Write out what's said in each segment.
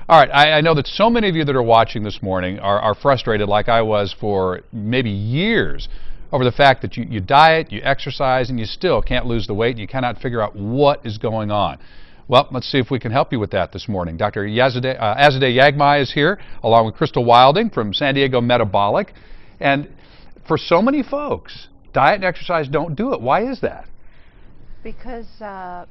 All right, I know that so many of you that are watching this morning are frustrated like I was for maybe years over the fact that you diet, you exercise, and you still can't lose the weight, and you cannot figure out what is going on. Well, let's see if we can help you with that this morning. Dr. Azadeh Yaghmai is here, along with Crystal Wilding from San Diego Metabolic. And for so many folks, diet and exercise don't do it. Why is that? Because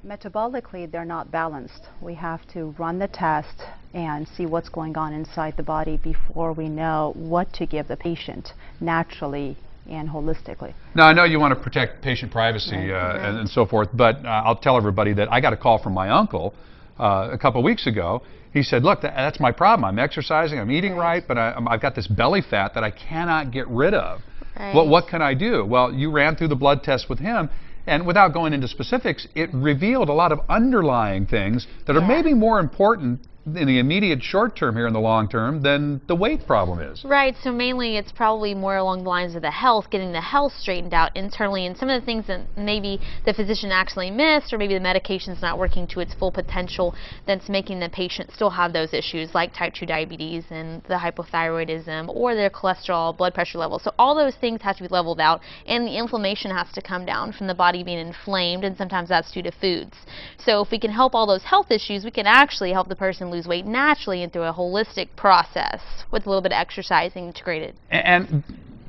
metabolically, they're not balanced. We have to run the test and see what's going on inside the body before we know what to give the patient naturally and holistically. Now, I know you want to protect patient privacy and so forth, but I'll tell everybody that I got a call from my uncle a couple of weeks ago. He said, look, that's my problem. I'm exercising, I'm eating right, but I've got this belly fat that I cannot get rid of. Right. What can I do? Well, you ran through the blood test with him, and without going into specifics, it revealed a lot of underlying things that are maybe more important in the immediate short term here in the long term than the weight problem is. Right, so mainly it's probably more along the lines of the health, getting the health straightened out internally, and some of the things that maybe the physician actually missed, or maybe the medication's not working to its full potential, that's making the patient still have those issues like type 2 diabetes and the hypothyroidism or their cholesterol, blood pressure levels. So all those things have to be leveled out, and the inflammation has to come down from the body being inflamed, and sometimes that's due to foods. So if we can help all those health issues, we can actually help the person lose weight naturally and through a holistic process with a little bit of exercising integrated. And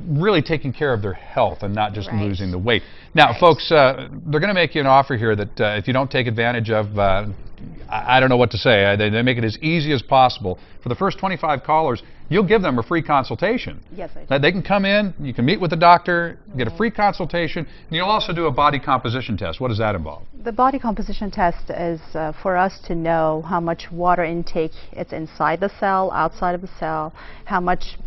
really taking care of their health and not just losing the weight. Now, folks, they're going to make you an offer here that if you don't take advantage of, I don't know what to say. They make it as easy as possible. For the first 25 callers, you'll give them a free consultation. Yes, I do. They can come in, you can meet with the doctor, get a free consultation, and you'll also do a body composition test. What does that involve? The body composition test is for us to know how much water intake is inside the cell, outside of the cell, how much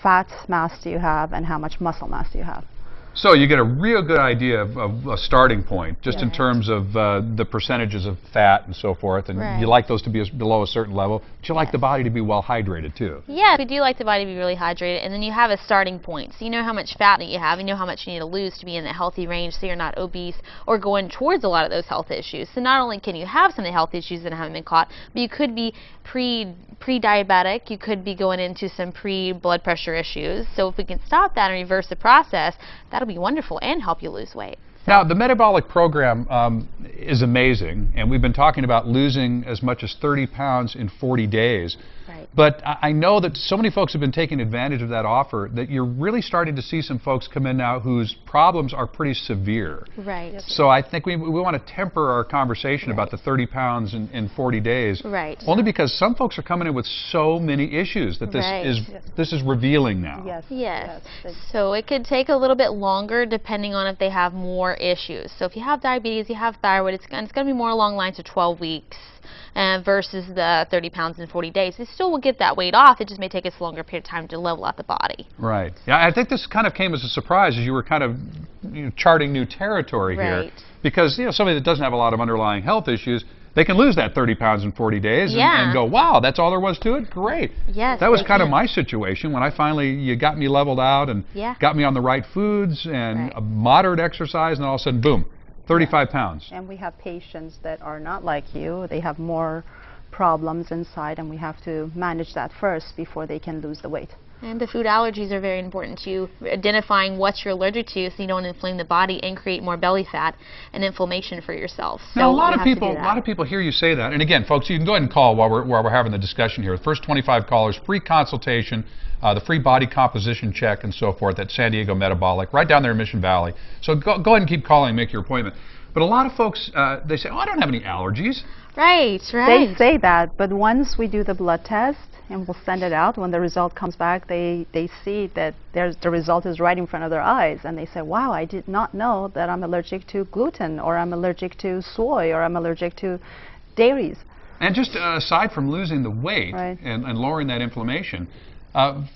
fat mass do you have, and how much muscle mass do you have. So you get a real good idea of a starting point, just in terms of the percentages of fat and so forth, and you like those to be below a certain level, but you like the body to be well hydrated too. Yeah, we do like the body to be really hydrated, and then you have a starting point. So you know how much fat that you have, you know how much you need to lose to be in the healthy range so you're not obese or going towards a lot of those health issues. So not only can you have some of the health issues that haven't been caught, but you could be pre-diabetic, you could be going into some pre-blood pressure issues. So if we can stop that and reverse the process, that'll be wonderful and help you lose weight. Now, the metabolic program is amazing, and we've been talking about losing as much as 30 pounds in 40 days. Right. But I know that so many folks have been taking advantage of that offer that you're really starting to see some folks come in now whose problems are pretty severe. Right. Yes, so I think we want to temper our conversation about the 30 pounds in 40 days. Right. Only because some folks are coming in with so many issues that this is revealing now. Yes. Yes. So it could take a little bit longer depending on if they have more issues. So if you have diabetes, you have thyroid, it's going to be more along the lines of 12 weeks. Versus the 30 pounds in 40 days. They still will get that weight off. It just may take us a longer period of time to level out the body. Right. Yeah, I think this kind of came as a surprise as you were kind of charting new territory here. Because somebody that doesn't have a lot of underlying health issues, they can lose that 30 pounds in 40 days and go, wow, that's all there was to it? Great. Yes, that was kind of my situation when you got me leveled out and got me on the right foods and a moderate exercise, and all of a sudden, boom. 35 pounds. And we have patients that are not like you. They have more problems inside, and we have to manage that first before they can lose the weight. And the food allergies are very important too. Identifying what you're allergic to so you don't inflame the body and create more belly fat and inflammation for yourself. So now, a lot of people hear you say that. And again, folks, you can go ahead and call while we're having the discussion here. The first 25 callers, free consultation, the free body composition check and so forth at San Diego Metabolic, right down there in Mission Valley. So go ahead and keep calling and make your appointment. But a lot of folks, they say, oh, I don't have any allergies. Right. They say that, but once we do the blood test and we'll send it out, when the result comes back, they see that the result is right in front of their eyes, and they say, wow, I did not know that I'm allergic to gluten, or I'm allergic to soy, or I'm allergic to dairies. And just aside from losing the weight and lowering that inflammation,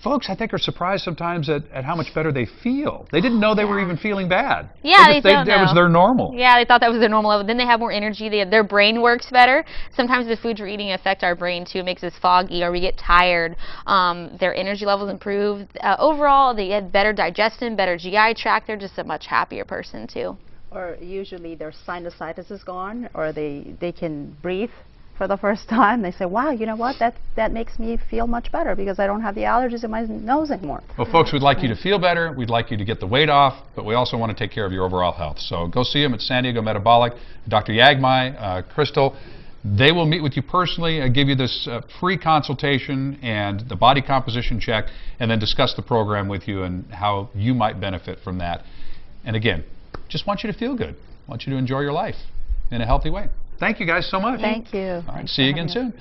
folks, I think, are surprised sometimes at how much better they feel. They didn't know they were even feeling bad. Yeah, that was their normal. Yeah, they thought that was their normal level. Then they have more energy. Their brain works better. Sometimes the foods we're eating affect our brain too. It makes us foggy, or we get tired. Their energy levels improve. Overall, they had better digestion, better GI tract. They're just a much happier person too. Or usually their sinusitis is gone, or they can breathe for the first time, they say, wow, you know what, that makes me feel much better because I don't have the allergies in my nose anymore. Well, folks, we'd like you to feel better. We'd like you to get the weight off, but we also want to take care of your overall health. So go see them at San Diego Metabolic. Dr. Yaghmai, Crystal, they will meet with you personally, give you this free consultation and the body composition check, and then discuss the program with you and how you might benefit from that. And again, just want you to feel good. Want you to enjoy your life in a healthy way. Thank you guys so much. Thank you. All right, see you again soon.